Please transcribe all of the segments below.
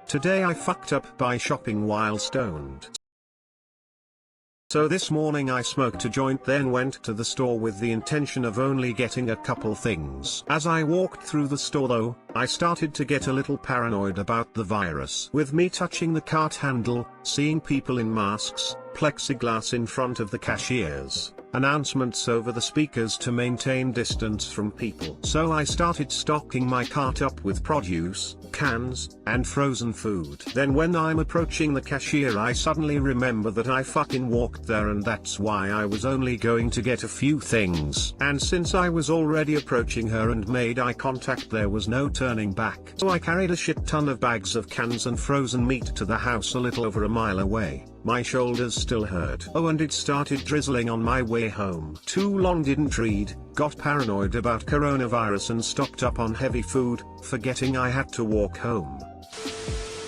Today I fucked up by shopping while stoned. So this morning I smoked a joint, then went to the store with the intention of only getting a couple things. As I walked through the store though, I started to get a little paranoid about the virus. With me touching the cart handle, seeing people in masks, plexiglass in front of the cashiers, announcements over the speakers to maintain distance from people. So I started stocking my cart up with produce, cans, and frozen food. Then when I'm approaching the cashier I suddenly remember that I fucking walked there, and that's why I was only going to get a few things. And since I was already approaching her and made eye contact, there was no turning back. So I carried a shit ton of bags of cans and frozen meat to the house a little over a mile away. My shoulders still hurt. Oh, and it started drizzling on my way home. Too long didn't read, got paranoid about coronavirus and stocked up on heavy food, forgetting I had to walk home.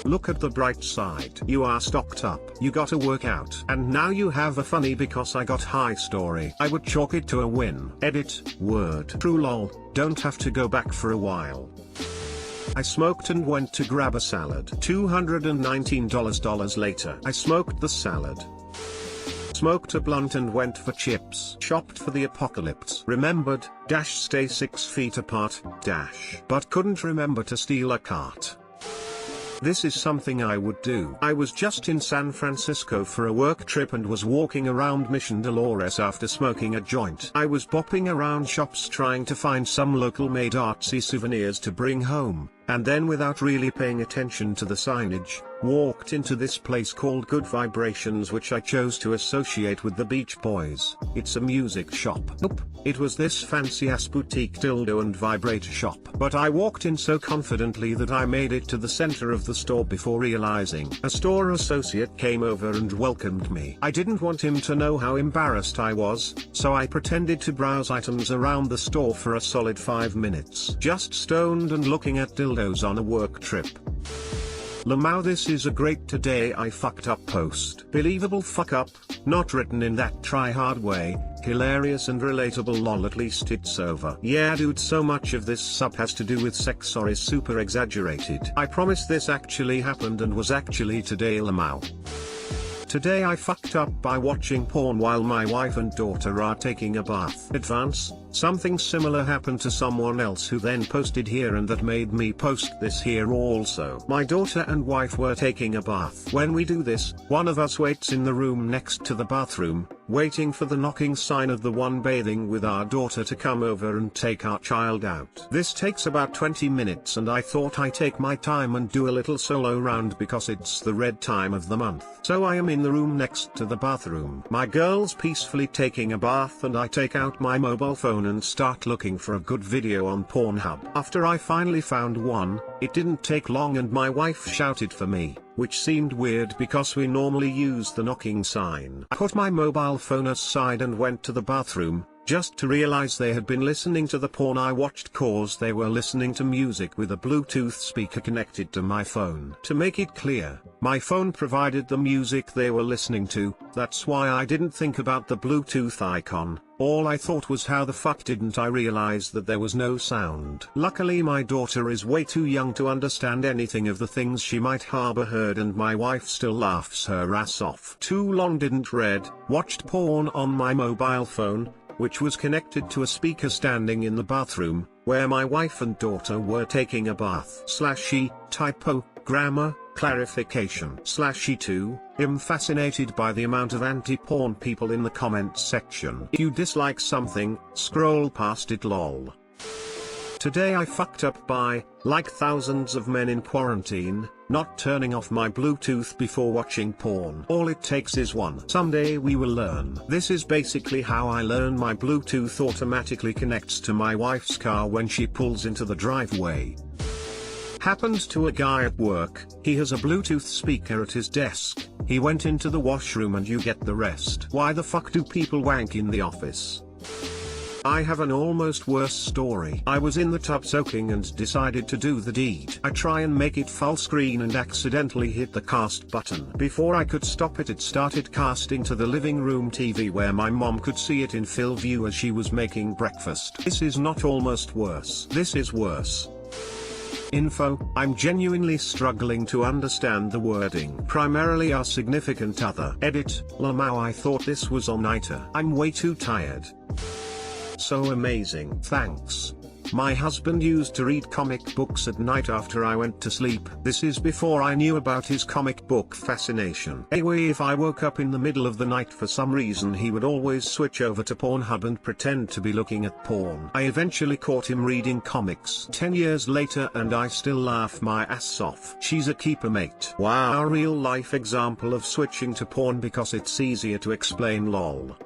Look at the bright side. You are stocked up. You got a workout. And now you have a funny because I got high story. I would chalk it to a win. Edit, word. True lol, don't have to go back for a while. I smoked and went to grab a salad. $219 later. I smoked the salad. Smoked a blunt and went for chips. Shopped for the apocalypse. Remembered, stay 6 feet apart, but couldn't remember to steal a cart. This is something I would do. I was just in San Francisco for a work trip and was walking around Mission Dolores after smoking a joint. I was bopping around shops trying to find some local made artsy souvenirs to bring home, and then without really paying attention to the signage, walked into this place called Good Vibrations, which I chose to associate with the Beach Boys. It's a music shop. Nope, it was this fancy ass boutique dildo and vibrator shop. But I walked in so confidently that I made it to the center of the store before realizing a store associate came over and welcomed me. I didn't want him to know how embarrassed I was, so I pretended to browse items around the store for a solid 5 minutes. Just stoned and looking at dildos on a work trip. Lamau, this is a great today I fucked up post. Believable fuck up, not written in that try hard way, hilarious and relatable lol, at least it's over. Yeah dude, so much of this sub has to do with sex or is super exaggerated. I promise this actually happened and was actually today Lamau. Today I fucked up by watching porn while my wife and daughter are taking a bath. Advance, something similar happened to someone else who then posted here, and that made me post this here also. My daughter and wife were taking a bath. When we do this, one of us waits in the room next to the bathroom, waiting for the knocking sign of the one bathing with our daughter to come over and take our child out. This takes about 20 minutes and I thought I'd take my time and do a little solo round because it's the red time of the month. So I am in the room next to the bathroom. My girl's peacefully taking a bath and I take out my mobile phone and start looking for a good video on Pornhub. After I finally found one, it didn't take long and my wife shouted for me, which seemed weird because we normally use the knocking sign. I put my mobile phone aside and went to the bathroom, just to realize they had been listening to the porn I watched cause they were listening to music with a Bluetooth speaker connected to my phone. To make it clear, my phone provided the music they were listening to, that's why I didn't think about the Bluetooth icon. All I thought was how the fuck didn't I realize that there was no sound. Luckily my daughter is way too young to understand anything of the things she might harbor heard, and my wife still laughs her ass off. Too long didn't read, watched porn on my mobile phone, which was connected to a speaker standing in the bathroom, where my wife and daughter were taking a bath. /e, typo, grammar, clarification. /e2, I'm fascinated by the amount of anti-porn people in the comments section. If you dislike something, scroll past it lol. Today I fucked up by, like thousands of men in quarantine, not turning off my Bluetooth before watching porn. All it takes is one. Someday we will learn. This is basically how I learn my Bluetooth automatically connects to my wife's car when she pulls into the driveway. Happened to a guy at work, he has a Bluetooth speaker at his desk, he went into the washroom and you get the rest. Why the fuck do people wank in the office? I have an almost worse story. I was in the tub soaking and decided to do the deed. I try and make it full screen and accidentally hit the cast button. Before I could stop it, it started casting to the living room TV where my mom could see it in full view as she was making breakfast. This is not almost worse. This is worse. Info, I'm genuinely struggling to understand the wording. Primarily our significant other. Edit, Lamau, I thought this was on Niter. I'm way too tired. So amazing. Thanks. My husband used to read comic books at night after I went to sleep. This is before I knew about his comic book fascination. Anyway, if I woke up in the middle of the night for some reason, he would always switch over to Pornhub and pretend to be looking at porn. I eventually caught him reading comics 10 years later and I still laugh my ass off. She's a keeper, mate. Wow, a real life example of switching to porn because it's easier to explain, lol.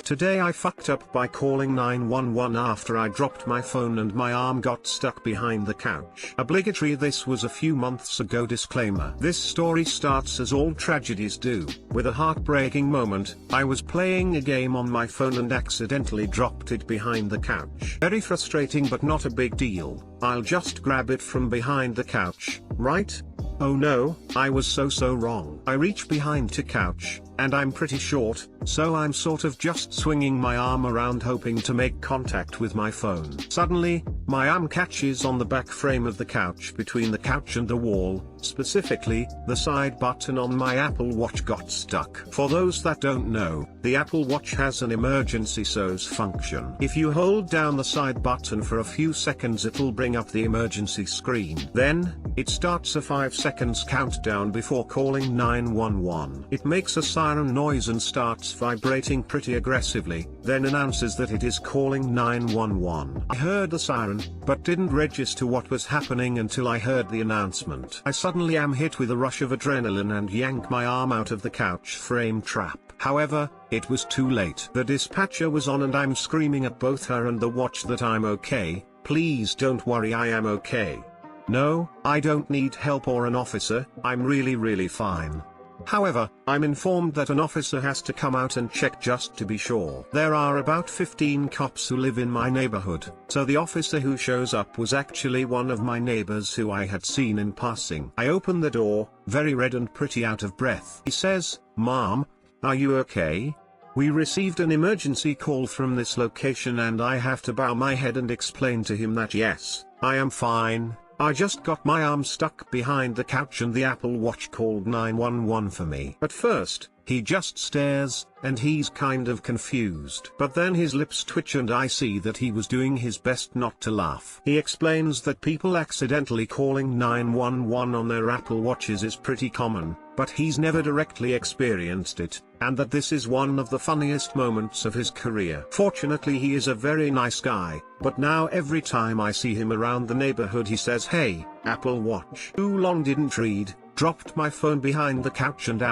Today I fucked up by calling 911 after I dropped my phone and my arm got stuck behind the couch. Obligatory, this was a few months ago. Disclaimer: this story starts as all tragedies do, with a heartbreaking moment. I was playing a game on my phone and accidentally dropped it behind the couch. Very frustrating, but not a big deal. I'll just grab it from behind the couch, right? Oh no, I was so wrong. I reach behind the couch, and I'm pretty short, so I'm sort of just swinging my arm around hoping to make contact with my phone. Suddenly, my arm catches on the back frame of the couch between the couch and the wall. Specifically, the side button on my Apple Watch got stuck. For those that don't know, the Apple Watch has an emergency SOS function. If you hold down the side button for a few seconds, it'll bring up the emergency screen. Then, it starts a 5 seconds countdown before calling 911. It makes a siren noise and starts vibrating pretty aggressively, then announces that it is calling 911. I heard the siren, but didn't register what was happening until I heard the announcement. I suddenly am hit with a rush of adrenaline and yank my arm out of the couch frame trap. However, it was too late. The dispatcher was on and I'm screaming at both her and the watch that I'm okay. Please don't worry, I am okay. No, I don't need help or an officer, I'm really fine. However, I'm informed that an officer has to come out and check just to be sure. There are about 15 cops who live in my neighborhood, so the officer who shows up was actually one of my neighbors who I had seen in passing. I open the door, very red and pretty out of breath. He says, "Mom, are you okay? We received an emergency call from this location," and I have to bow my head and explain to him that yes, I am fine. I just got my arm stuck behind the couch and the Apple Watch called 911 for me. At first, he just stares, and he's kind of confused. But then his lips twitch and I see that he was doing his best not to laugh. He explains that people accidentally calling 911 on their Apple Watches is pretty common, but he's never directly experienced it, and that this is one of the funniest moments of his career. Fortunately, he is a very nice guy, but now every time I see him around the neighborhood he says, "Hey, Apple Watch." Too long didn't read, dropped my phone behind the couch and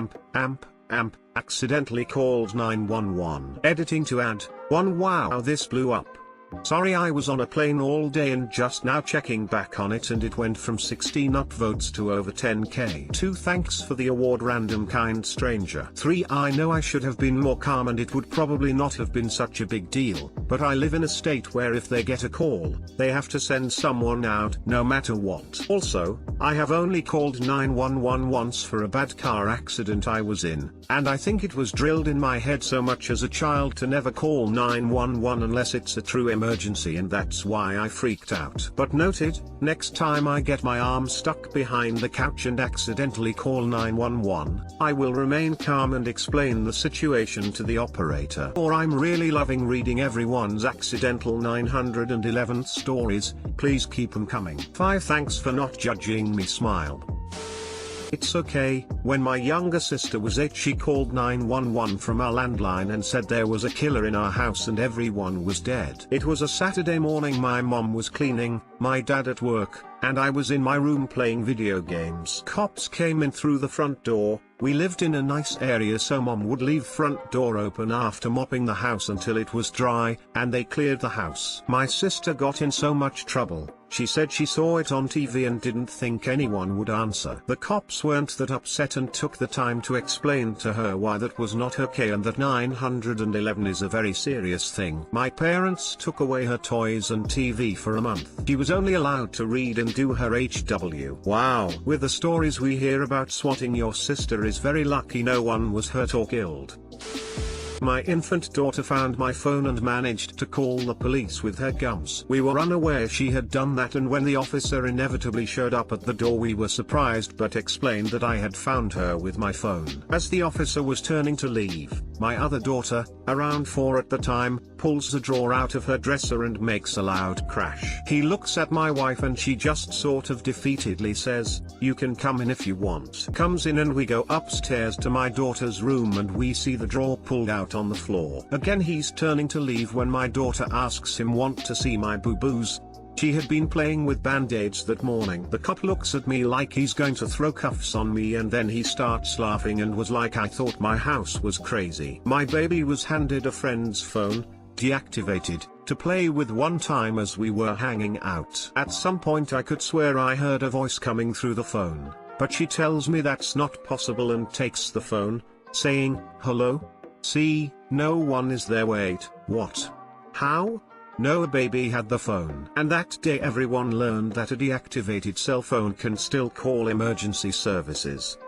accidentally called 911. Editing to add, wow, this blew up. Sorry, I was on a plane all day and just now checking back on it and it went from 16 upvotes to over 10k. 2 Thanks for the award, random kind stranger. 3 I know I should have been more calm and it would probably not have been such a big deal, but I live in a state where if they get a call, they have to send someone out no matter what. Also, I have only called 911 once for a bad car accident I was in, and I think it was drilled in my head so much as a child to never call 911 unless it's a true emergency, and that's why I freaked out. But noted, next time I get my arm stuck behind the couch and accidentally call 911, I will remain calm and explain the situation to the operator. Or I'm really loving reading everyone's accidental 911th stories, please keep them coming. 5 Thanks for not judging me, smile. It's okay. When my younger sister was 8, she called 911 from our landline and said there was a killer in our house and everyone was dead. It was a Saturday morning, my mom was cleaning, my dad at work, and I was in my room playing video games. Cops came in through the front door. We lived in a nice area, so mom would leave front door open after mopping the house until it was dry, and they cleared the house. My sister got in so much trouble. She said she saw it on TV and didn't think anyone would answer. The cops weren't that upset and took the time to explain to her why that was not okay and that 911 is a very serious thing. My parents took away her toys and TV for a month. She was only allowed to read and do her HW. Wow. With the stories we hear about swatting, your sister is very lucky no one was hurt or killed. My infant daughter found my phone and managed to call the police with her gums. We were unaware she had done that, and when the officer inevitably showed up at the door we were surprised but explained that I had found her with my phone. As the officer was turning to leave, my other daughter, around 4 at the time, pulls a drawer out of her dresser and makes a loud crash. He looks at my wife and she just sort of defeatedly says, "You can come in if you want." Comes in and we go upstairs to my daughter's room and we see the drawer pulled out on the floor. Again he's turning to leave when my daughter asks him, "Want to see my boo-boos?" She had been playing with band-aids that morning. The cop looks at me like he's going to throw cuffs on me, and then he starts laughing and was like I thought my house was crazy. My baby was handed a friend's phone, deactivated, to play with one time as we were hanging out. At some point I could swear I heard a voice coming through the phone, but she tells me that's not possible and takes the phone, saying, "Hello? See, no one is there. Wait, what? How?" No, a baby had the phone. And that day everyone learned that a deactivated cell phone can still call emergency services.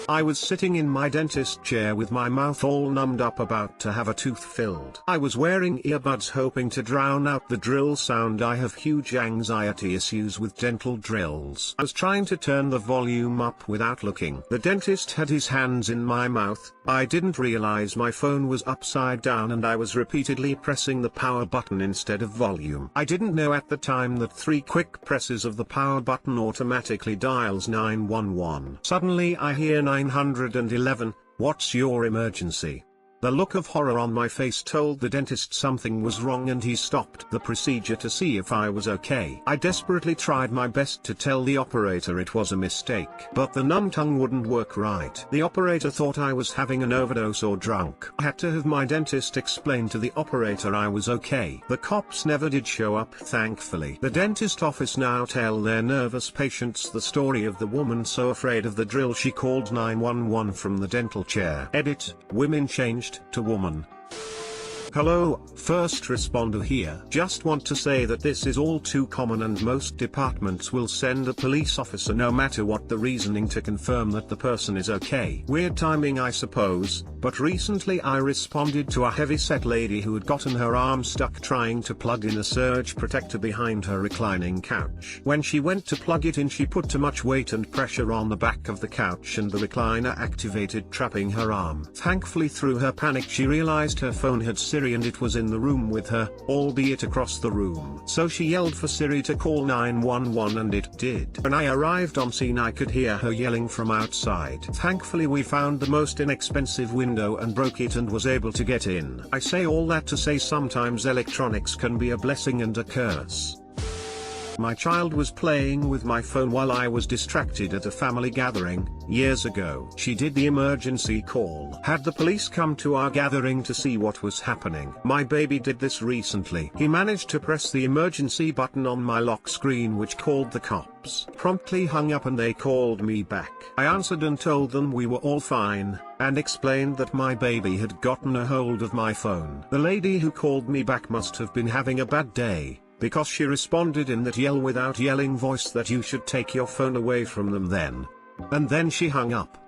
I was sitting in my dentist chair with my mouth all numbed up about to have a tooth filled. I was wearing earbuds hoping to drown out the drill sound. I have huge anxiety issues with dental drills. I was trying to turn the volume up without looking. The dentist had his hands in my mouth. I didn't realize my phone was upside down and I was repeatedly pressing the power button instead of volume. I didn't know at the time that 3 quick presses of the power button automatically dials 911. Suddenly I hear 911, "What's your emergency?" The look of horror on my face told the dentist something was wrong and he stopped the procedure to see if I was okay. I desperately tried my best to tell the operator it was a mistake, but the numb tongue wouldn't work right. The operator thought I was having an overdose or drunk. I had to have my dentist explain to the operator I was okay. The cops never did show up, thankfully. The dentist office now tell their nervous patients the story of the woman so afraid of the drill she called 911 from the dental chair. Edit, women changed to woman. Hello, first responder here. Just want to say that this is all too common and most departments will send a police officer no matter what the reasoning to confirm that the person is okay. Weird timing I suppose, but recently I responded to a heavy-set lady who had gotten her arm stuck trying to plug in a surge protector behind her reclining couch. When she went to plug it in she put too much weight and pressure on the back of the couch and the recliner activated, trapping her arm. Thankfully through her panic she realized her phone had Siri and it was in the room with her, albeit across the room. So she yelled for Siri to call 911 and it did. When I arrived on scene I could hear her yelling from outside. Thankfully we found the most inexpensive window and broke it and was able to get in. I say all that to say sometimes electronics can be a blessing and a curse. My child was playing with my phone while I was distracted at a family gathering, years ago. She did the emergency call. Had the police come to our gathering to see what was happening. My baby did this recently. He managed to press the emergency button on my lock screen which called the cops. Promptly hung up and they called me back. I answered and told them we were all fine, and explained that my baby had gotten a hold of my phone. The lady who called me back must have been having a bad day, because she responded in that yell without yelling voice that you should take your phone away from them then. And then she hung up.